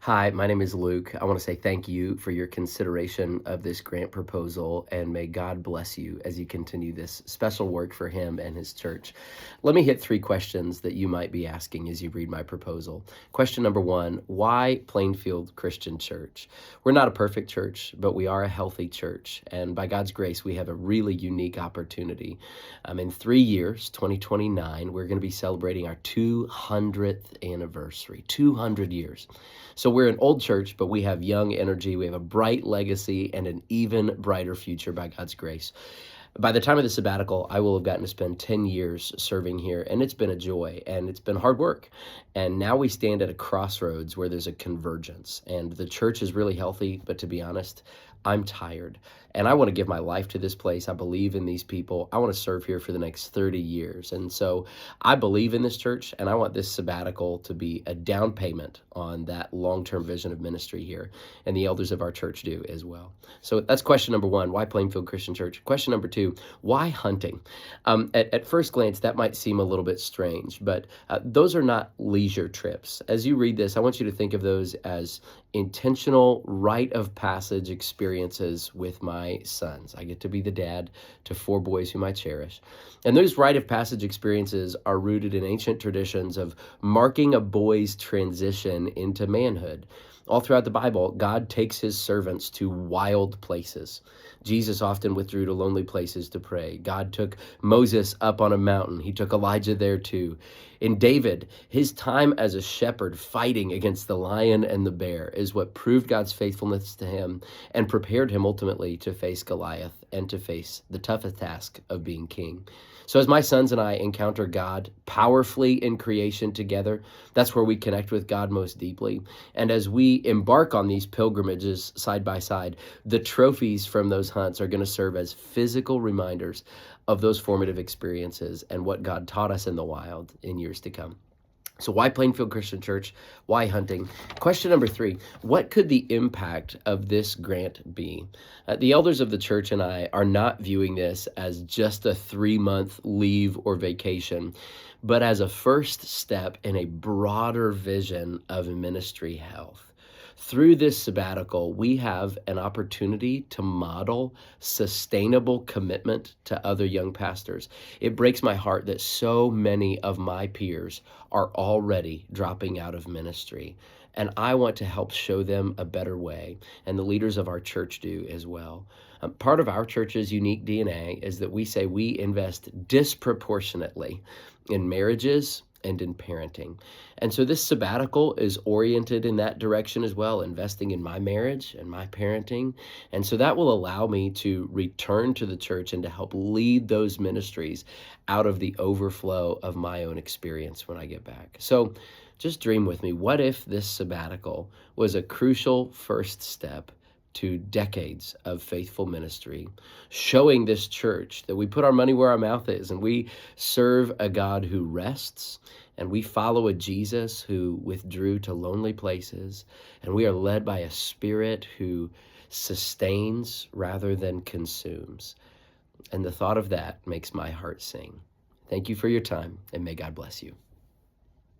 Hi, my name is Luke. I want to say thank you for your consideration of this grant proposal, and may God bless you as you continue this special work for Him and His church. Let me hit three questions that you might be asking as you read my proposal. Question number one: why Plainfield Christian Church? We're not a perfect church, but we are a healthy church, and by God's grace, we have a really unique opportunity. In 3 years, 2029, we're going to be celebrating our 200th anniversary, 200 years. So we're an old church, but we have young energy. We have a bright legacy and an even brighter future by God's grace. By the time of the sabbatical, I will have gotten to spend 10 years serving here, and it's been a joy, and it's been hard work. And now we stand at a crossroads where there's a convergence, and the church is really healthy, but to be honest, I'm tired, and I want to give my life to this place. I believe in these people. I want to serve here for the next 30 years, and so I believe in this church, and I want this sabbatical to be a down payment on that long-term vision of ministry here, and the elders of our church do as well. So that's question number one: why Plainfield Christian Church? Question number two: why hunting? At first glance, that might seem a little bit strange, but those are not leisure trips. As you read this, I want you to think of those as intentional rite of passage experiences with my sons. I get to be the dad to four boys whom I cherish. And those rite of passage experiences are rooted in ancient traditions of marking a boy's transition into manhood. All throughout the Bible, God takes his servants to wild places. Jesus often withdrew to lonely places to pray. God took Moses up on a mountain. He took Elijah there too. In David, his time as a shepherd fighting against the lion and the bear is what proved God's faithfulness to him and prepared him ultimately to face Goliath and to face the toughest task of being king. So as my sons and I encounter God powerfully in creation together, that's where we connect with God most deeply. And as we embark on these pilgrimages side by side, the trophies from those hunts are going to serve as physical reminders of those formative experiences and what God taught us in the wild in years to come. So why Plainfield Christian Church? Why hunting? Question number three: what could the impact of this grant be? The elders of the church and I are not viewing this as just a 3-month leave or vacation, but as a first step in a broader vision of ministry health. Through this sabbatical, we have an opportunity to model sustainable commitment to other young pastors. It breaks my heart that so many of my peers are already dropping out of ministry, and I want to help show them a better way, and the leaders of our church do as well. Part of our church's unique DNA is that we say we invest disproportionately in marriages and in parenting. And so this sabbatical is oriented in that direction as well, investing in my marriage and my parenting. And so that will allow me to return to the church and to help lead those ministries out of the overflow of my own experience when I get back. So just dream with me. What if this sabbatical was a crucial first step to decades of faithful ministry, showing this church that we put our money where our mouth is, and we serve a God who rests, and we follow a Jesus who withdrew to lonely places, and we are led by a Spirit who sustains rather than consumes. And the thought of that makes my heart sing. Thank you for your time, and may God bless you.